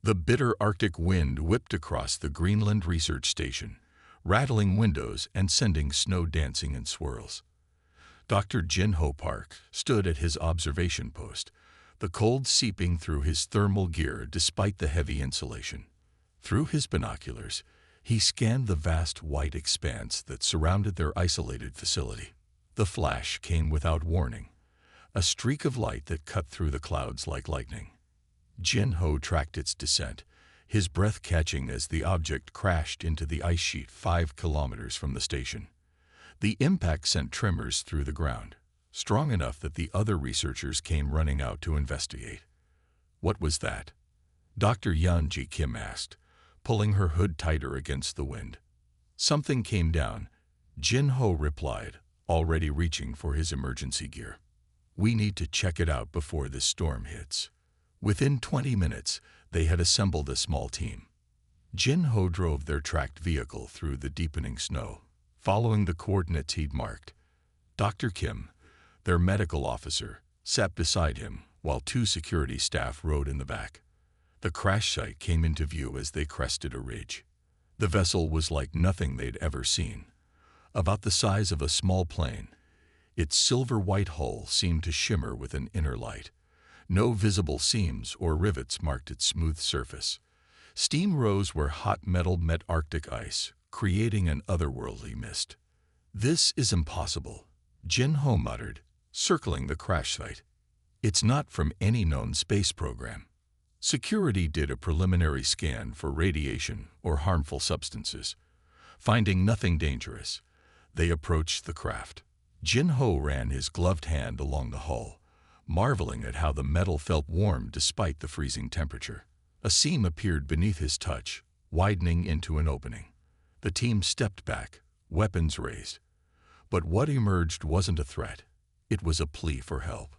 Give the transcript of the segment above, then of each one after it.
The bitter Arctic wind whipped across the Greenland research station, rattling windows and sending snow dancing in swirls. Dr. Jin-Ho Park stood at his observation post, the cold seeping through his thermal gear despite the heavy insulation. Through his binoculars, he scanned the vast white expanse that surrounded their isolated facility. The flash came without warning, a streak of light that cut through the clouds like lightning. Jin-Ho tracked its descent, his breath catching as the object crashed into the ice sheet 5 kilometers from the station. The impact sent tremors through the ground, strong enough that the other researchers came running out to investigate. What was that? Dr. Yeonji Kim asked, pulling her hood tighter against the wind. Something came down, Jin-Ho replied, already reaching for his emergency gear. We need to check it out before this storm hits. Within 20 minutes, they had assembled a small team. Jin-Ho drove their tracked vehicle through the deepening snow, following the coordinates he'd marked. Dr. Kim, their medical officer, sat beside him while 2 security staff rode in the back. The crash site came into view as they crested a ridge. The vessel was like nothing they'd ever seen. About the size of a small plane, its silver-white hull seemed to shimmer with an inner light. No visible seams or rivets marked its smooth surface. Steam rose where hot metal met Arctic ice, creating an otherworldly mist. This is impossible, Jin-Ho muttered, circling the crash site. It's not from any known space program. Security did a preliminary scan for radiation or harmful substances. Finding nothing dangerous, they approached the craft. Jin-Ho ran his gloved hand along the hull, marveling at how the metal felt warm despite the freezing temperature. A seam appeared beneath his touch, widening into an opening. The team stepped back, weapons raised. But what emerged wasn't a threat. It was a plea for help.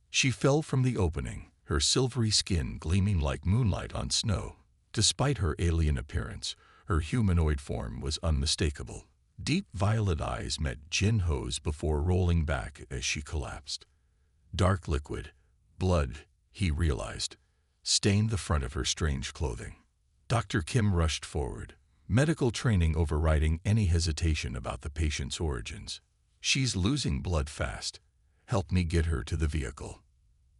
She fell from the opening, her silvery skin gleaming like moonlight on snow. Despite her alien appearance, her humanoid form was unmistakable. Deep violet eyes met Jin-Ho's before rolling back as she collapsed. Dark liquid, blood, he realized, stained the front of her strange clothing. Dr. Kim rushed forward, medical training overriding any hesitation about the patient's origins. She's losing blood fast. Help me get her to the vehicle.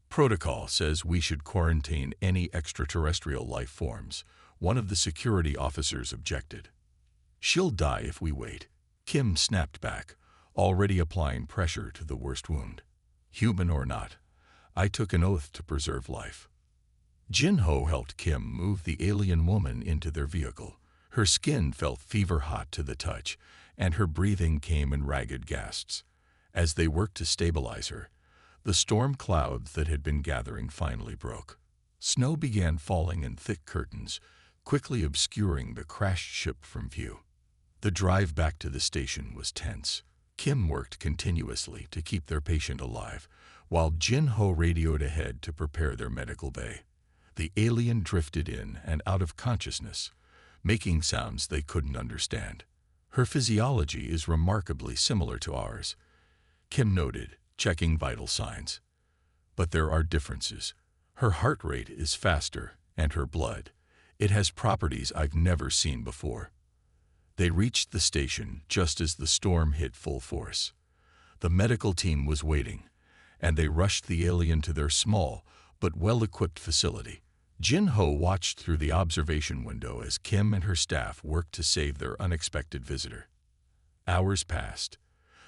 Protocol says we should quarantine any extraterrestrial life forms, one of the security officers objected. She'll die if we wait. Kim snapped back, already applying pressure to the worst wound. Human or not, I took an oath to preserve life. Jin-Ho helped Kim move the alien woman into their vehicle. Her skin felt fever-hot to the touch, and her breathing came in ragged gasps. As they worked to stabilize her, the storm clouds that had been gathering finally broke. Snow began falling in thick curtains, quickly obscuring the crashed ship from view. The drive back to the station was tense. Kim worked continuously to keep their patient alive, while Jin-Ho radioed ahead to prepare their medical bay. The alien drifted in and out of consciousness, making sounds they couldn't understand. Her physiology is remarkably similar to ours, Kim noted, checking vital signs. But there are differences. Her heart rate is faster, and her blood, it has properties I've never seen before. They reached the station just as the storm hit full force. The medical team was waiting, and they rushed the alien to their small but well-equipped facility. Jin-Ho watched through the observation window as Kim and her staff worked to save their unexpected visitor. Hours passed.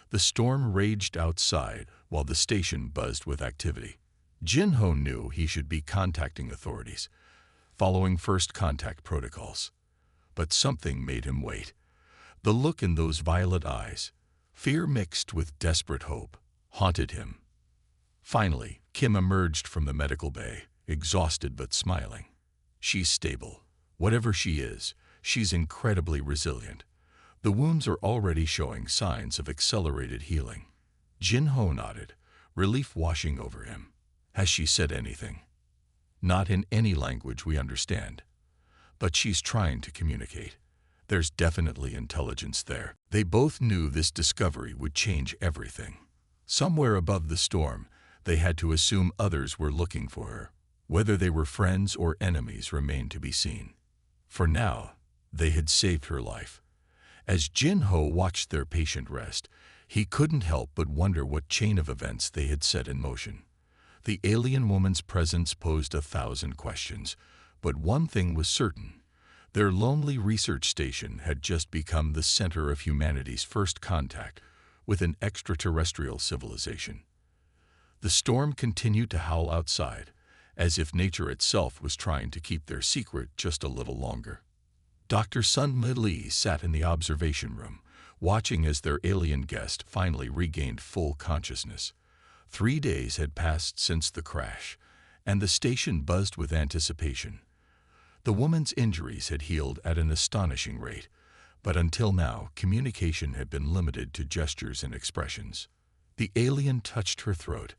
The storm raged outside while the station buzzed with activity. Jin-Ho knew he should be contacting authorities, following first contact protocols. But something made him wait. The look in those violet eyes, fear mixed with desperate hope, haunted him. Finally, Kim emerged from the medical bay, exhausted but smiling. She's stable. Whatever she is, she's incredibly resilient. The wounds are already showing signs of accelerated healing. Jin-Ho nodded, relief washing over him. Has she said anything? Not in any language we understand. But she's trying to communicate. There's definitely intelligence there. They both knew this discovery would change everything. Somewhere above the storm, they had to assume others were looking for her. Whether they were friends or enemies remained to be seen. For now, they had saved her life. As Jin-Ho watched their patient rest, he couldn't help but wonder what chain of events they had set in motion. The alien woman's presence posed 1,000 questions, but one thing was certain. Their lonely research station had just become the center of humanity's first contact with an extraterrestrial civilization. The storm continued to howl outside, as if nature itself was trying to keep their secret just a little longer. Dr. Sun-Mi Lee sat in the observation room, watching as their alien guest finally regained full consciousness. 3 days had passed since the crash, and the station buzzed with anticipation. The woman's injuries had healed at an astonishing rate, but until now, communication had been limited to gestures and expressions. The alien touched her throat,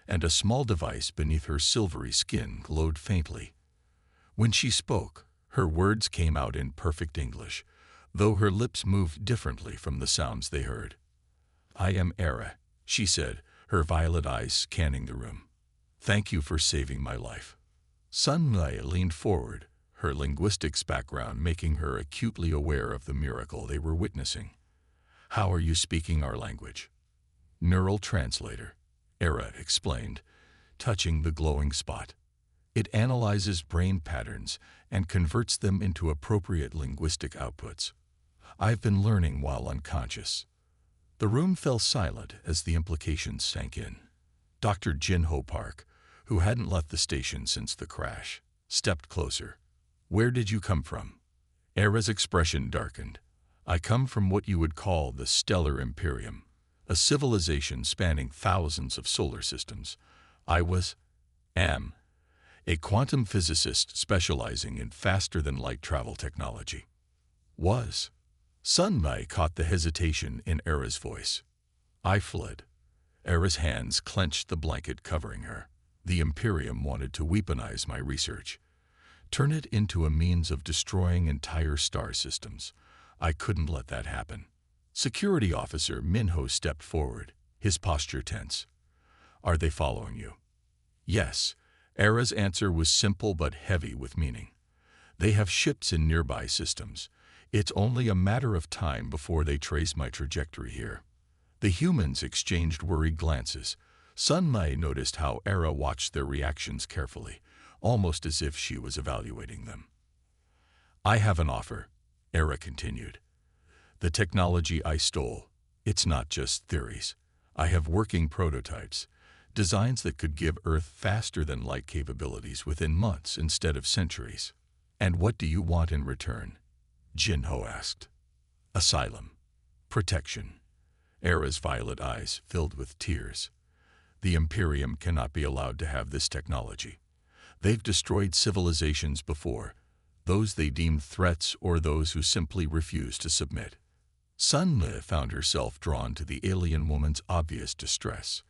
and a small device beneath her silvery skin glowed faintly. When she spoke, her words came out in perfect English, though her lips moved differently from the sounds they heard. "I am Era," she said, her violet eyes scanning the room. "Thank you for saving my life." Sun-Mi leaned forward, her linguistics background making her acutely aware of the miracle they were witnessing. "How are you speaking our language?" "Neural translator," Era explained, touching the glowing spot. "It analyzes brain patterns and converts them into appropriate linguistic outputs. I've been learning while unconscious." The room fell silent as the implications sank in. Dr. Jin-Ho Park, who hadn't left the station since the crash, stepped closer. "Where did you come from?" Era's expression darkened. "I come from what you would call the Stellar Imperium, a civilization spanning thousands of solar systems. I am a quantum physicist specializing in faster-than-light travel technology." "Was?" Sun-Mi caught the hesitation in Era's voice. "I fled." Era's hands clenched the blanket covering her. "The Imperium wanted to weaponize my research, turn it into a means of destroying entire star systems. I couldn't let that happen." Security Officer Min-Ho stepped forward, his posture tense. "Are they following you?" "Yes." Era's answer was simple but heavy with meaning. "They have ships in nearby systems. It's only a matter of time before they trace my trajectory here." The humans exchanged worried glances. Sun-Mi noticed how Era watched their reactions carefully, almost as if she was evaluating them. "I have an offer," Era continued. "The technology I stole, it's not just theories. I have working prototypes, designs that could give Earth faster-than-light capabilities within months instead of centuries." "And what do you want in return?" Jin-Ho asked. "Asylum. Protection." Era's violet eyes filled with tears. "The Imperium cannot be allowed to have this technology. They've destroyed civilizations before, those they deemed threats or those who simply refused to submit." Sun-Mi found herself drawn to the alien woman's obvious distress.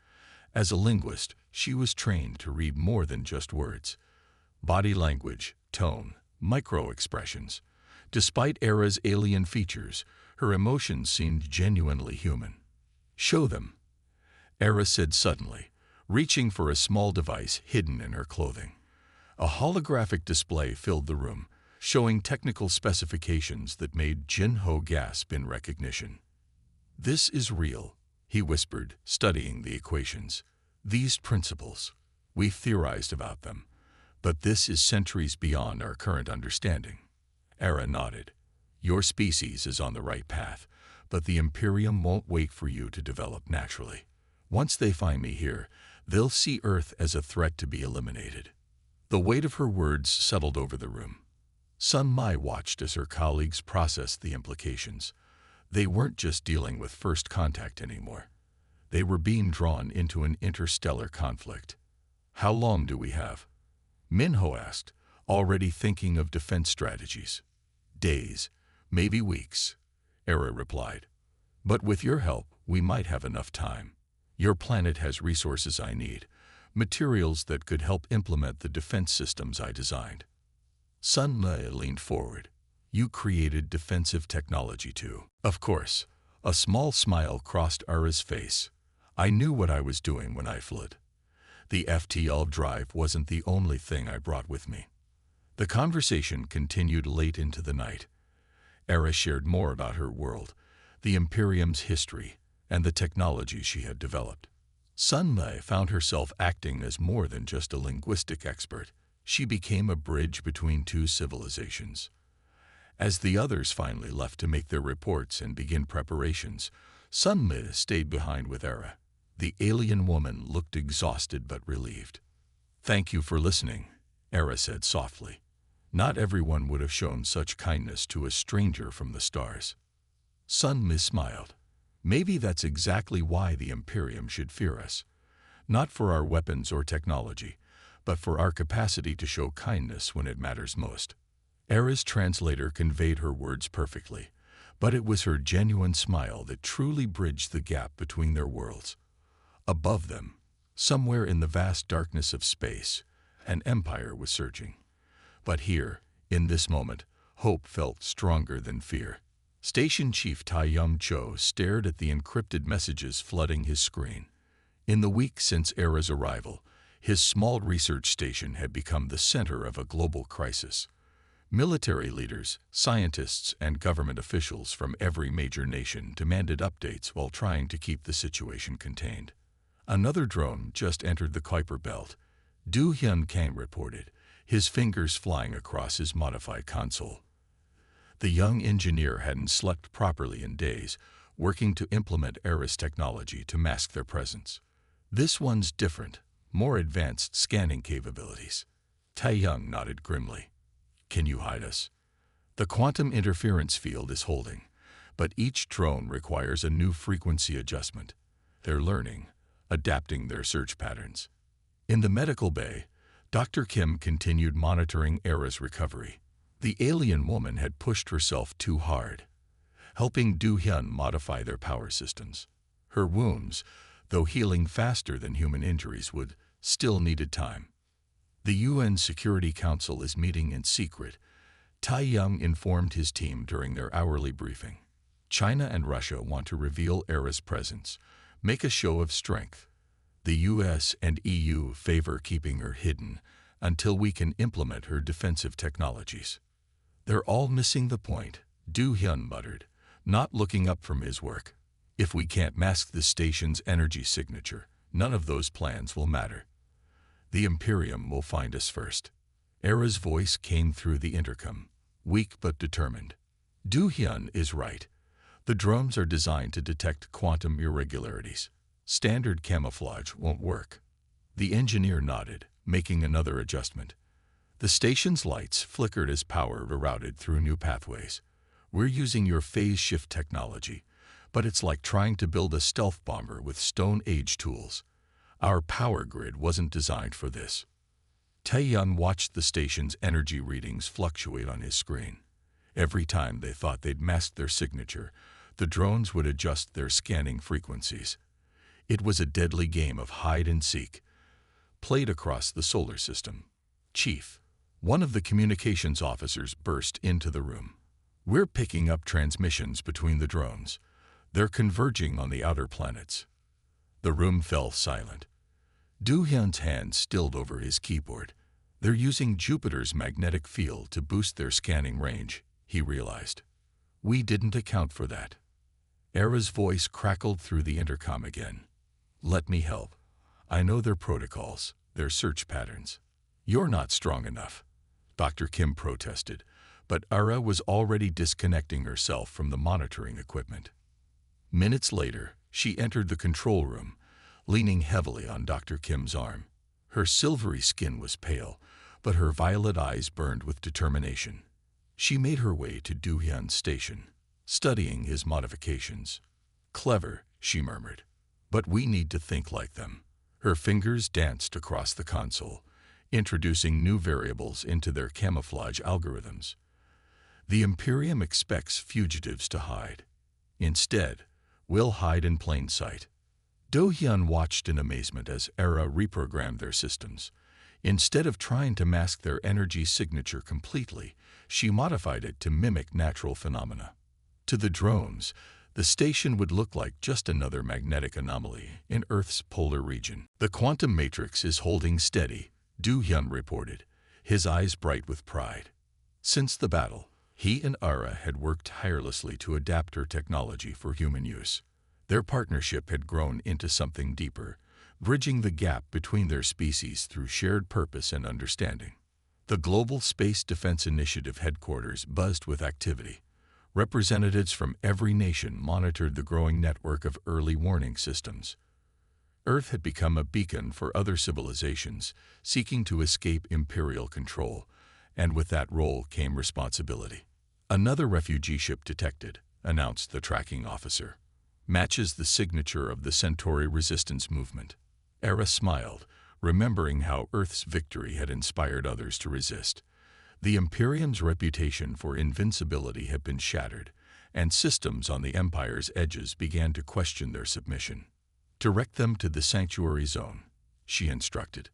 As a linguist, she was trained to read more than just words. Body language, tone, micro-expressions. Despite Era's alien features, her emotions seemed genuinely human. "Show them," Era said suddenly, reaching for a small device hidden in her clothing. A holographic display filled the room, showing technical specifications that made Jin-Ho gasp in recognition. "This is real," he whispered, studying the equations. "These principles, we've theorized about them, but this is centuries beyond our current understanding." Era nodded. "Your species is on the right path, but the Imperium won't wait for you to develop naturally. Once they find me here, they'll see Earth as a threat to be eliminated." The weight of her words settled over the room. Sun-Mi watched as her colleagues processed the implications. They weren't just dealing with first contact anymore. They were being drawn into an interstellar conflict. "How long do we have?" Min-Ho asked, already thinking of defense strategies. "Days, maybe weeks," Era replied. "But with your help, we might have enough time. Your planet has resources I need, materials that could help implement the defense systems I designed." Sun-Mi leaned forward. "You created defensive technology too." "Of course." A small smile crossed Era's face. "I knew what I was doing when I fled. The FTL drive wasn't the only thing I brought with me. The conversation continued late into the night. Era shared more about her world, the Imperium's history, and the technology she had developed. Sun Mei found herself acting as more than just a linguistic expert. She became a bridge between two civilizations. As the others finally left to make their reports and begin preparations, Sun Mei stayed behind with Era. The alien woman looked exhausted but relieved. "Thank you for listening," Era said softly. Not everyone would have shown such kindness to a stranger from the stars. Sun Mei smiled. Maybe that's exactly why the Imperium should fear us. Not for our weapons or technology, but for our capacity to show kindness when it matters most. Era's translator conveyed her words perfectly, but it was her genuine smile that truly bridged the gap between their worlds. Above them, somewhere in the vast darkness of space, an empire was surging. But here, in this moment, hope felt stronger than fear. Station Chief Tai Yum Cho stared at the encrypted messages flooding his screen. In the week since Era's arrival, his small research station had become the center of a global crisis. Military leaders, scientists, and government officials from every major nation demanded updates while trying to keep the situation contained. Another drone just entered the Kuiper Belt. Du Hyun Kang reported, his fingers flying across his modified console. The young engineer hadn't slept properly in days, working to implement Era's technology to mask their presence. "This one's different, more advanced scanning capabilities." Taeyang nodded grimly. "Can you hide us?" "The quantum interference field is holding, but each drone requires a new frequency adjustment. They're learning, adapting their search patterns." In the medical bay, Dr. Kim continued monitoring Era's recovery. The alien woman had pushed herself too hard, helping Du Hyun modify their power systems. Her wounds, though healing faster than human injuries would, still needed time. "The UN Security Council is meeting in secret," Tai Young informed his team during their hourly briefing. "China and Russia want to reveal Era's presence, make a show of strength. The US and EU favor keeping her hidden until we can implement her defensive technologies." "They're all missing the point," Du Hyun muttered, not looking up from his work. "If we can't mask the station's energy signature, none of those plans will matter. The Imperium will find us first." Era's voice came through the intercom, weak but determined. "Du Hyun is right. The drones are designed to detect quantum irregularities. Standard camouflage won't work." The engineer nodded, making another adjustment. The station's lights flickered as power rerouted through new pathways. "We're using your phase shift technology, but it's like trying to build a stealth bomber with Stone Age tools. Our power grid wasn't designed for this." Taeyun watched the station's energy readings fluctuate on his screen. Every time they thought they'd masked their signature, the drones would adjust their scanning frequencies. It was a deadly game of hide and seek, played across the solar system. "Chief," one of the communications officers burst into the room. "We're picking up transmissions between the drones. They're converging on the outer planets." The room fell silent. Du Hyun's hand stilled over his keyboard. "They're using Jupiter's magnetic field to boost their scanning range," he realized. "We didn't account for that." Era's voice crackled through the intercom again. "Let me help. I know their protocols, their search patterns." "You're not strong enough," Dr. Kim protested, but Era was already disconnecting herself from the monitoring equipment. Minutes later, she entered the control room, leaning heavily on Dr. Kim's arm. Her silvery skin was pale, but her violet eyes burned with determination. She made her way to Du Hyun's station, studying his modifications. "Clever," she murmured, "but we need to think like them." Her fingers danced across the console, introducing new variables into their camouflage algorithms. "The Imperium expects fugitives to hide. Instead, we'll hide in plain sight." Do Hyun watched in amazement as Era reprogrammed their systems. Instead of trying to mask their energy signature completely, she modified it to mimic natural phenomena. To the drones, The station would look like just another magnetic anomaly in Earth's polar region. "The quantum matrix is holding steady," Do-hyun reported, his eyes bright with pride. Since the battle, he and Ara had worked tirelessly to adapt her technology for human use. Their partnership had grown into something deeper, bridging the gap between their species through shared purpose and understanding. The Global Space Defense Initiative headquarters buzzed with activity. Representatives from every nation monitored the growing network of early warning systems. Earth had become a beacon for other civilizations seeking to escape imperial control, and with that role came responsibility. "Another refugee ship detected," announced the tracking officer. "Matches the signature of the Centauri resistance movement." Era smiled, remembering how Earth's victory had inspired others to resist. The Imperium's reputation for invincibility had been shattered, and systems on the Empire's edges began to question their submission. "Direct them to the Sanctuary Zone," she instructed.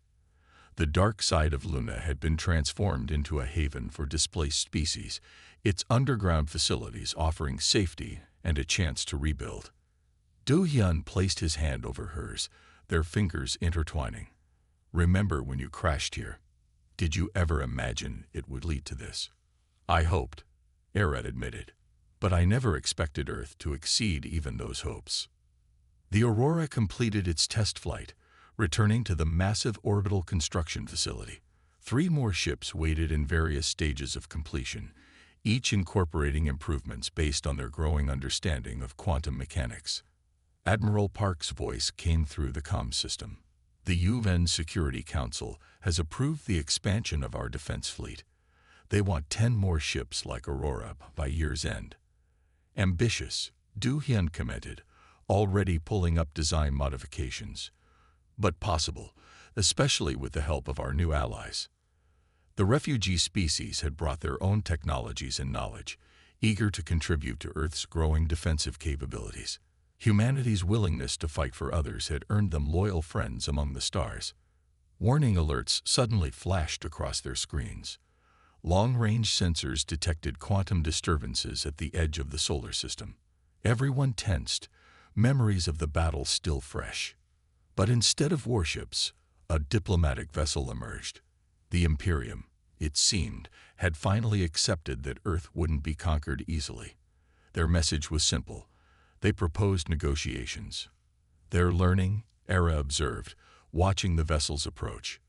The dark side of Luna had been transformed into a haven for displaced species, its underground facilities offering safety and a chance to rebuild. Do-hyun placed his hand over hers, their fingers intertwining. "Remember when you crashed here? Did you ever imagine it would lead to this?" "I hoped," Arad admitted, "but I never expected Earth to exceed even those hopes." The Aurora completed its test flight, returning to the massive orbital construction facility. 3 more ships waited in various stages of completion, each incorporating improvements based on their growing understanding of quantum mechanics. Admiral Park's voice came through the comm system. "The UN Security Council has approved the expansion of our defense fleet. They want 10 more ships like Aurora by year's end." "Ambitious," Do-hyun commented, already pulling up design modifications. "But possible, especially with the help of our new allies." The refugee species had brought their own technologies and knowledge, eager to contribute to Earth's growing defensive capabilities. Humanity's willingness to fight for others had earned them loyal friends among the stars. Warning alerts suddenly flashed across their screens. Long-range sensors detected quantum disturbances at the edge of the solar system. Everyone tensed, memories of the battle still fresh. But instead of warships, a diplomatic vessel emerged. The Imperium, it seemed, had finally accepted that Earth wouldn't be conquered easily. Their message was simple. They proposed negotiations. "They're learning," Era observed, watching the vessel's approach.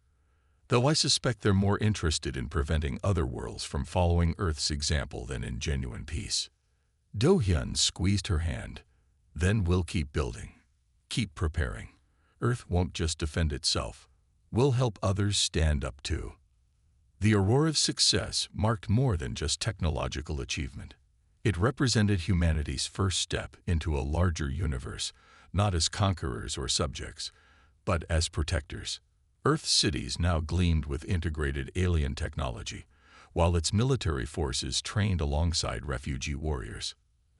"Though I suspect they're more interested in preventing other worlds from following Earth's example than in genuine peace." Do-hyun squeezed her hand. "Then we'll keep building. Keep preparing. Earth won't just defend itself. We'll help others stand up too." The Aurora's success marked more than just technological achievement. It represented humanity's first step into a larger universe, not as conquerors or subjects, but as protectors. Earth's cities now gleamed with integrated alien technology, while its military forces trained alongside refugee warriors.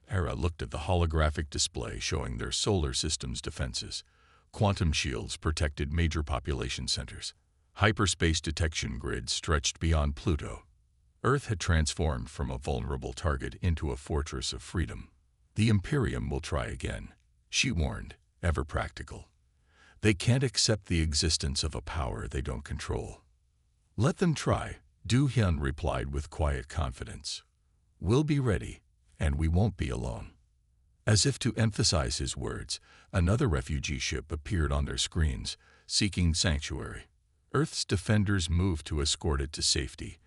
Hera looked at the holographic display showing their solar system's defenses. Quantum shields protected major population centers. Hyperspace detection grids stretched beyond Pluto. Earth had transformed from a vulnerable target into a fortress of freedom. "The Imperium will try again," she warned, ever practical. "They can't accept the existence of a power they don't control." "Let them try," Do-hyun replied with quiet confidence. "We'll be ready, and we won't be alone." As if to emphasize his words, another refugee ship appeared on their screens, seeking sanctuary. Earth's defenders moved to escort it to safety,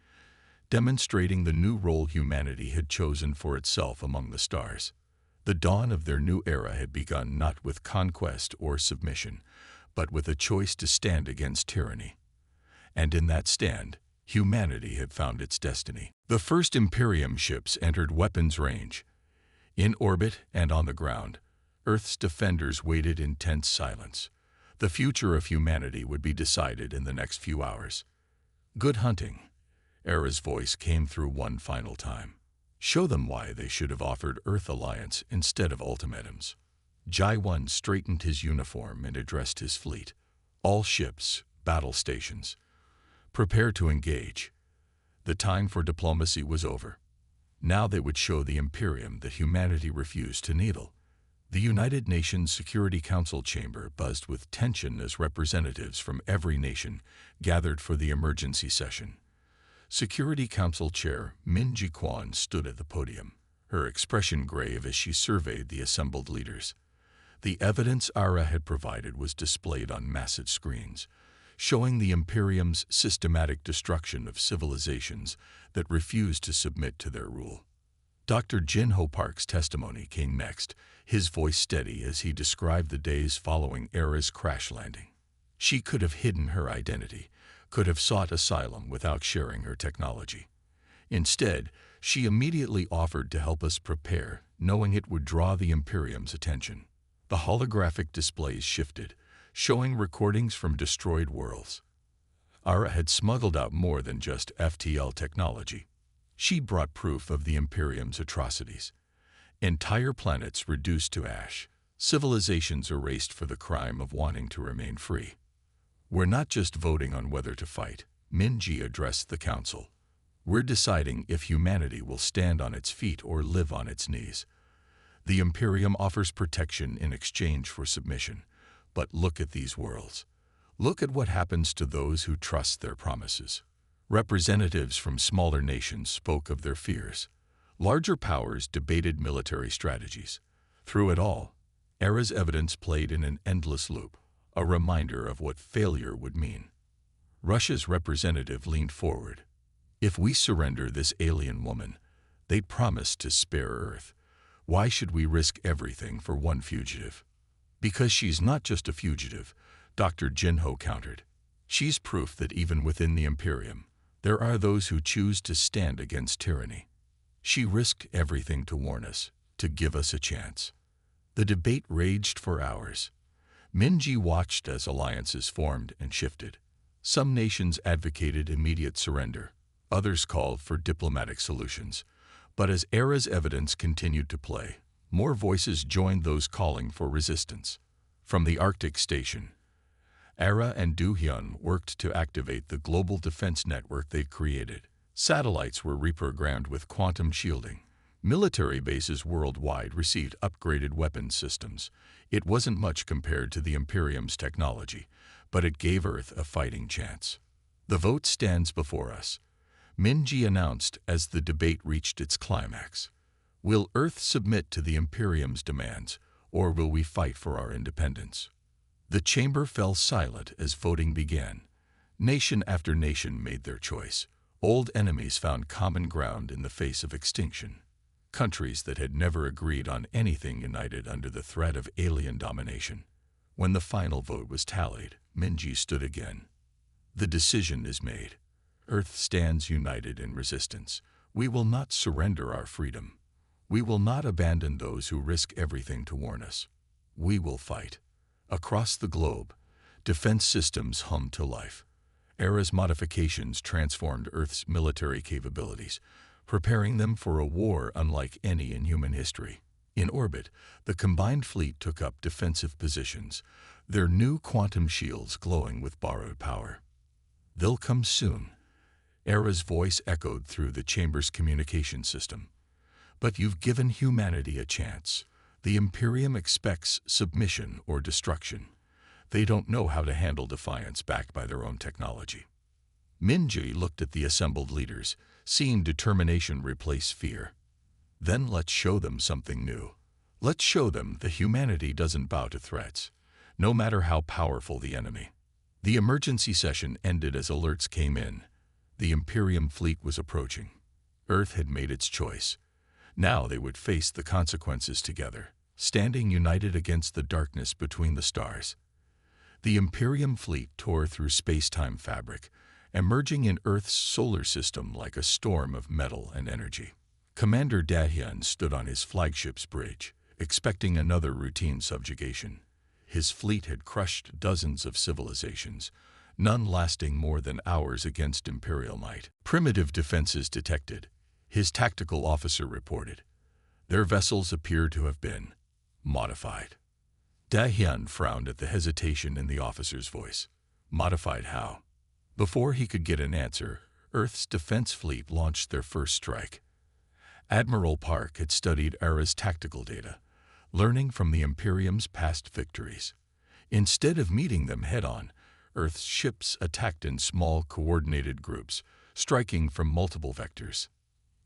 demonstrating the new role humanity had chosen for itself among the stars. The dawn of their new era had begun not with conquest or submission, but with a choice to stand against tyranny. And in that stand, humanity had found its destiny. The first Imperium ships entered weapons range. In orbit and on the ground, Earth's defenders waited in tense silence. The future of humanity would be decided in the next few hours. "Good hunting," Era's voice came through one final time. "Show them why they should have offered Earth alliance instead of ultimatums." Jai-1 straightened his uniform and addressed his fleet. "All ships, battle stations. Prepare to engage." The time for diplomacy was over. Now they would show the Imperium that humanity refused to needle. The United Nations Security Council chamber buzzed with tension as representatives from every nation gathered for the emergency session. Security Council Chair Min Ji-kwon stood at the podium, her expression grave as she surveyed the assembled leaders. The evidence Ara had provided was displayed on massive screens, showing the Imperium's systematic destruction of civilizations that refused to submit to their rule. Dr. Jin-ho Park's testimony came next, his voice steady as he described the days following Ara's crash landing. She could have hidden her identity, could have sought asylum without sharing her technology. Instead, she immediately offered to help us prepare, knowing it would draw the Imperium's attention. The holographic displays shifted, showing recordings from destroyed worlds. Ara had smuggled out more than just FTL technology. She brought proof of the Imperium's atrocities. Entire planets reduced to ash, civilizations erased for the crime of wanting to remain free. We're not just voting on whether to fight, Min-ji addressed the council. We're deciding if humanity will stand on its feet or live on its knees. The Imperium offers protection in exchange for submission. But look at these worlds. Look at what happens to those who trust their promises. Representatives from smaller nations spoke of their fears. Larger powers debated military strategies. Through it all, Ara's evidence played in an endless loop, a reminder of what failure would mean. Russia's representative leaned forward. If we surrender this alien woman, they'd promise to spare Earth. Why should we risk everything for one fugitive? Because she's not just a fugitive, Dr. Jin-ho countered. She's proof that even within the Imperium, there are those who choose to stand against tyranny. She risked everything to warn us, to give us a chance. The debate raged for hours. Min-ji watched as alliances formed and shifted. Some nations advocated immediate surrender. Others called for diplomatic solutions. But as Ara's evidence continued to play, more voices joined those calling for resistance. From the Arctic station, Ara and Do-hyun worked to activate the global defense network they'd created. Satellites were reprogrammed with quantum shielding. Military bases worldwide received upgraded weapons systems. It wasn't much compared to the Imperium's technology, but it gave Earth a fighting chance. The vote stands before us, Min-ji announced as the debate reached its climax. Will Earth submit to the Imperium's demands, or will we fight for our independence? The chamber fell silent as voting began. Nation after nation made their choice. Old enemies found common ground in the face of extinction. Countries that had never agreed on anything united under the threat of alien domination. When the final vote was tallied, Min-ji stood again. The decision is made. Earth stands united in resistance. We will not surrender our freedom. We will not abandon those who risk everything to warn us. We will fight. Across the globe, defense systems hummed to life. Ara's modifications transformed Earth's military capabilities, preparing them for a war unlike any in human history. In orbit, the combined fleet took up defensive positions, their new quantum shields glowing with borrowed power. They'll come soon. Ara's voice echoed through the chamber's communication system. But you've given humanity a chance. The Imperium expects submission or destruction. They don't know how to handle defiance backed by their own technology. Min-ji looked at the assembled leaders, seeing determination replace fear. Then let's show them something new. Let's show them that humanity doesn't bow to threats, no matter how powerful the enemy. The emergency session ended as alerts came in. The Imperium fleet was approaching. Earth had made its choice. Now they would face the consequences together, standing united against the darkness between the stars. The Imperium fleet tore through space-time fabric, emerging in Earth's solar system like a storm of metal and energy. Commander Da-hyun stood on his flagship's bridge, expecting another routine subjugation. His fleet had crushed dozens of civilizations, none lasting more than hours against Imperial might. Primitive defenses detected, his tactical officer reported. Their vessels appeared to have been modified. Da-hyun frowned at the hesitation in the officer's voice. Modified how? Before he could get an answer, Earth's defense fleet launched their first strike. Admiral Park had studied Ara's tactical data. learning from the Imperium's past victories. Instead of meeting them head-on, Earth's ships attacked in small, coordinated groups, striking from multiple vectors.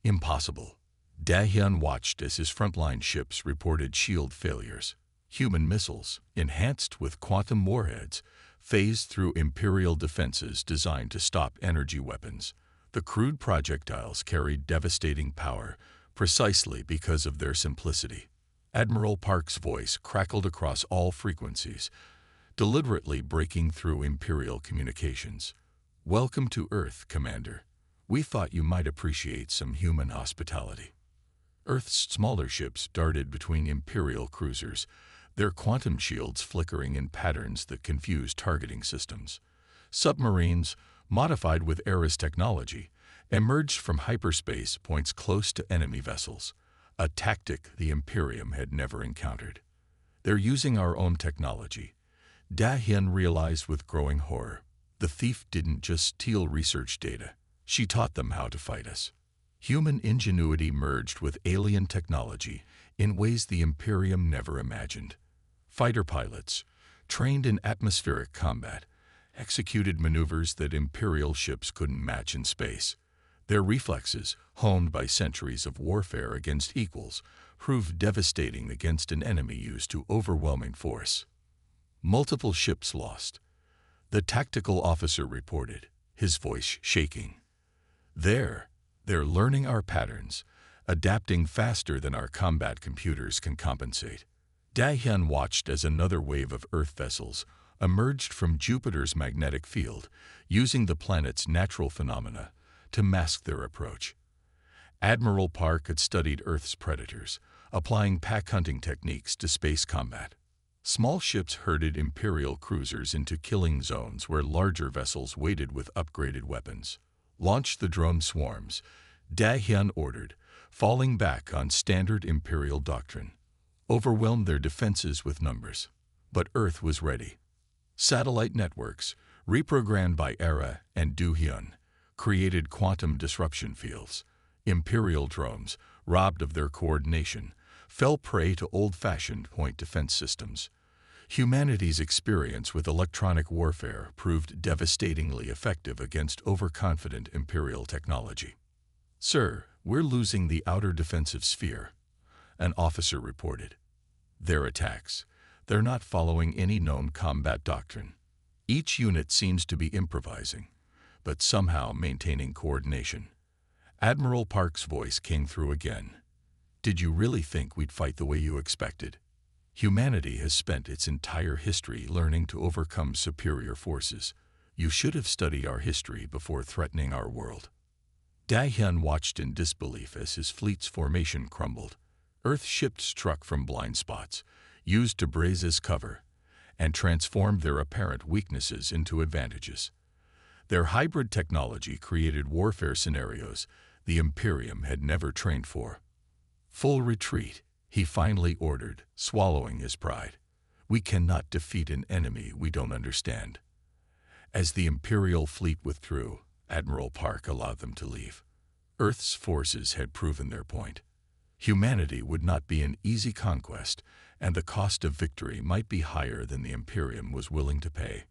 Impossible. Dahyun watched as his frontline ships reported shield failures. Human missiles, enhanced with quantum warheads, phased through Imperial defenses designed to stop energy weapons. The crude projectiles carried devastating power precisely because of their simplicity. Admiral Park's voice crackled across all frequencies, deliberately breaking through Imperial communications. "Welcome to Earth, Commander. We thought you might appreciate some human hospitality." Earth's smaller ships darted between Imperial cruisers, their quantum shields flickering in patterns that confused targeting systems. Submarines, modified with Era's technology, emerged from hyperspace points close to enemy vessels, a tactic the Imperium had never encountered. "They're using our own technology," Dahyun realized with growing horror. The thief didn't just steal research data. She taught them how to fight us. Human ingenuity merged with alien technology in ways the Imperium never imagined. Fighter pilots, trained in atmospheric combat, executed maneuvers that Imperial ships couldn't match in space. Their reflexes, honed by centuries of warfare against equals, proved devastating against an enemy used to overwhelming force. Multiple ships lost. The tactical officer reported, his voice shaking. They're learning our patterns, adapting faster than our combat computers can compensate." Dahyun watched as another wave of Earth vessels emerged from Jupiter's magnetic field, using the planet's natural phenomena to mask their approach. Admiral Park had studied Earth's predators, applying pack hunting techniques to space combat. Small ships herded Imperial cruisers into killing zones where larger vessels waited with upgraded weapons. "Launch the drone swarms," Dahyun ordered, falling back on standard Imperial doctrine. Overwhelmed their defenses with numbers. But Earth was ready. Satellite networks, reprogrammed by Era and Dahyun, created quantum disruption fields. Imperial drones, robbed of their coordination, fell prey to old-fashioned point defense systems. Humanity's experience with electronic warfare proved devastatingly effective against overconfident Imperial technology. "Sir, we're losing the outer defensive sphere," an officer reported. "Their attacks, they're not following any known combat doctrine. Each unit seems to be improvising, but somehow maintaining coordination." Admiral Park's voice came through again. "Did you really think we'd fight the way you expected? Humanity has spent its entire history learning to overcome superior forces. You should have studied our history before threatening our world." Dahyun watched in disbelief as his fleet's formation crumbled. Earth ships struck from blind spots, used to braze as cover, and transformed their apparent weaknesses into advantages. Their hybrid technology created warfare scenarios the Imperium had never trained for. "Full retreat," he finally ordered, swallowing his pride. "We cannot defeat an enemy we don't understand." As the Imperial fleet withdrew, Admiral Park allowed them to leave. Earth's forces had proven their point. Humanity would not be an easy conquest, and the cost of victory might be higher than the Imperium was willing to pay.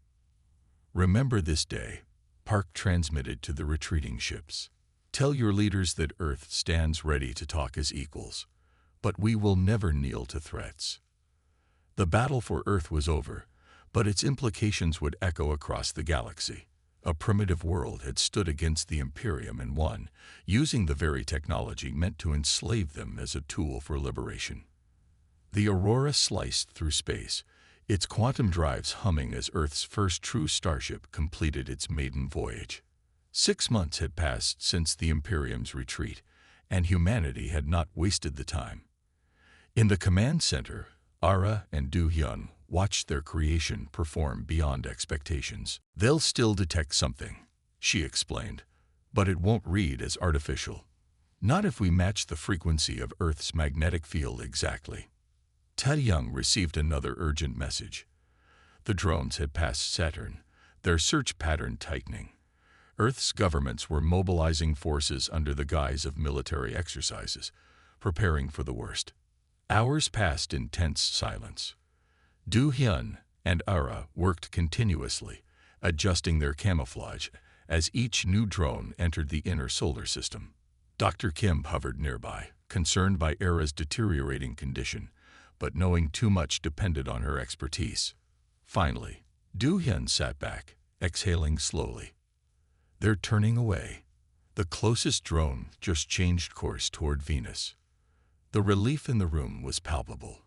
"Remember this day," Park transmitted to the retreating ships. "Tell your leaders that Earth stands ready to talk as equals, but we will never kneel to threats." The battle for Earth was over, but its implications would echo across the galaxy. A primitive world had stood against the Imperium and won, using the very technology meant to enslave them as a tool for liberation. The Aurora sliced through space, its quantum drives humming as Earth's first true starship completed its maiden voyage. 6 months had passed since the Imperium's retreat, and humanity had not wasted the time. In the command center, Ara and Dahyun watched their creation perform beyond expectations. "They'll still detect something," she explained, "but it won't read as artificial. Not if we match the frequency of Earth's magnetic field exactly." Taeyong received another urgent message. The drones had passed Saturn, their search pattern tightening. Earth's governments were mobilizing forces under the guise of military exercises, preparing for the worst. Hours passed in tense silence. Du Hyun and Ara worked continuously, adjusting their camouflage as each new drone entered the inner solar system. Dr. Kim hovered nearby, concerned by Ara's deteriorating condition, but knowing too much depended on her expertise. Finally, Du Hyun sat back, exhaling slowly. They're turning away. The closest drone just changed course toward Venus. The relief in the room was palpable,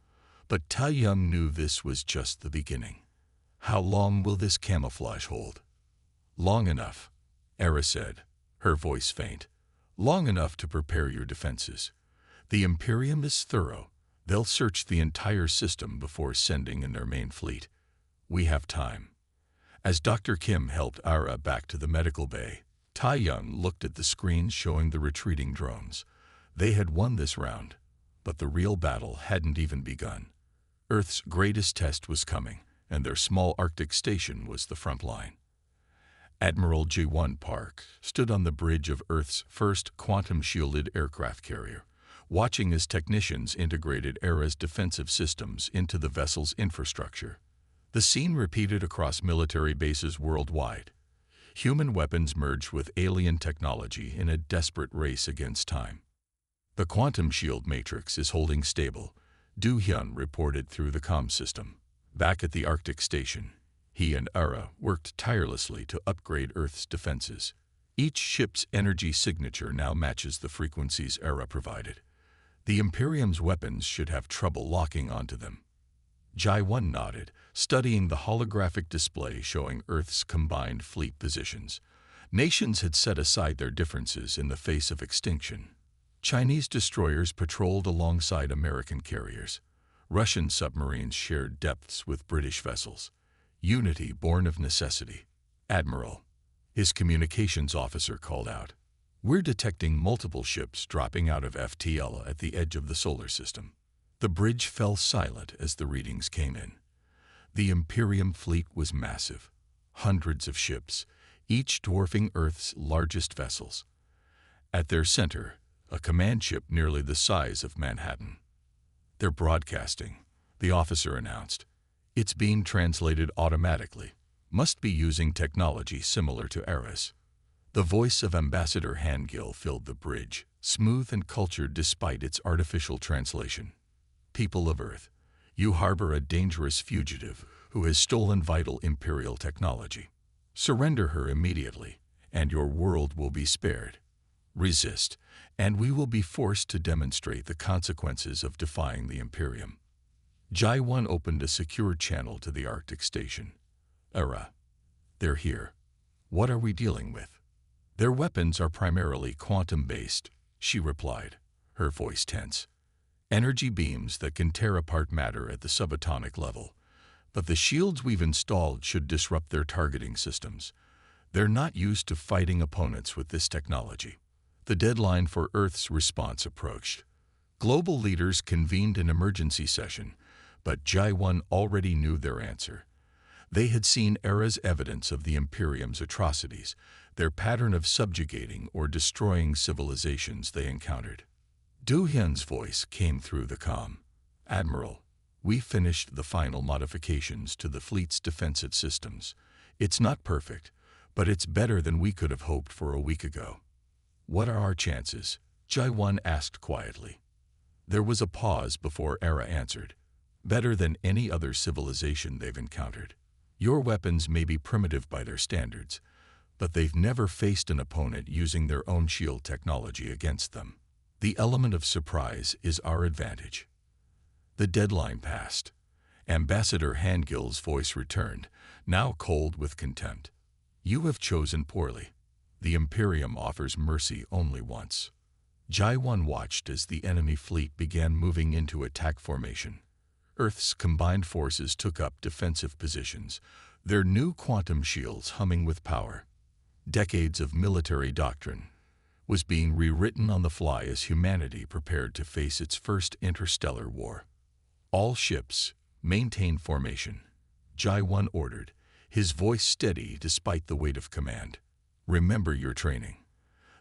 but Taeyong knew this was just the beginning. How long will this camouflage hold? Long enough, Era said, her voice faint. Long enough to prepare your defenses. The Imperium is thorough. They'll search the entire system before sending in their main fleet. We have time. As Dr. Kim helped Ara back to the medical bay, Taeyong looked at the screens showing the retreating drones. They had won this round, but the real battle hadn't even begun. Earth's greatest test was coming, and their small Arctic station was the front line. Admiral Ji-1 Park stood on the bridge of Earth's first quantum-shielded aircraft carrier, watching as technicians integrated Era's defensive systems into the vessel's infrastructure. The scene repeated across military bases worldwide. Human weapons merged with alien technology in a desperate race against time. The quantum shield matrix is holding stable, Du Hyun reported through the comm system. Back at the Arctic station, he and Ara worked tirelessly to upgrade Earth's defenses. Each ship's energy signature now matches the frequencies Ara provided. The Imperium's weapons should have trouble locking onto them. Ji-1 nodded, studying the holographic display showing Earth's combined fleet positions. Nations had set aside their differences in the face of extinction. Chinese destroyers patrolled alongside American carriers. Russian submarines shared depths with British vessels. Unity born of necessity. Admiral, his communications officer called out. We're detecting multiple ships dropping out of FTL at the edge of the solar system. The bridge fell silent as the readings came in. The Imperium fleet was massive. Hundreds of ships, each dwarfing Earth's largest vessels. At their center, a command ship nearly the size of Manhattan. They're broadcasting, the officer announced. It's being translated automatically. Must be using technology similar to Era's. The voice of Ambassador Hangill filled the bridge, smooth and cultured despite its artificial translation. People of Earth, you harbor a dangerous fugitive who has stolen vital Imperial technology. Surrender her immediately, and your world will be spared. Resist, and we will be forced to demonstrate the consequences of defying the Imperium. Ji-1 opened a secure channel to the Arctic station. Era, they're here. What are we dealing with? Their weapons are primarily quantum-based, she replied, her voice tense. Energy beams that can tear apart matter at the subatomic level. But the shields we've installed should disrupt their targeting systems. They're not used to fighting opponents with this technology. The deadline for Earth's response approached. Global leaders convened an emergency session, but Ji-1 already knew their answer. They had seen Era's evidence of the Imperium's atrocities, their pattern of subjugating or destroying civilizations they encountered. Du Hyun's voice came through the comm. Admiral, we finished the final modifications to the fleet's defensive systems. It's not perfect, but it's better than we could have hoped for a week ago. What are our chances? Ji-1 asked quietly. There was a pause before Era answered. Better than any other civilization they've encountered. Your weapons may be primitive by their standards, but they've never faced an opponent using their own shield technology against them. The element of surprise is our advantage. The deadline passed. Ambassador Hangill's voice returned, now cold with contempt. You have chosen poorly. The Imperium offers mercy only once. Ji-1 watched as the enemy fleet began moving into attack formation. Earth's combined forces took up defensive positions, their new quantum shields humming with power. Decades of military doctrine was being rewritten on the fly as humanity prepared to face its first interstellar war. All ships, maintain formation, Ji-1 ordered, his voice steady despite the weight of command. Remember your training.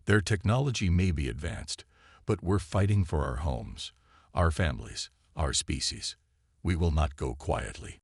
Their technology may be advanced, but we're fighting for our homes, our families, our species. We will not go quietly.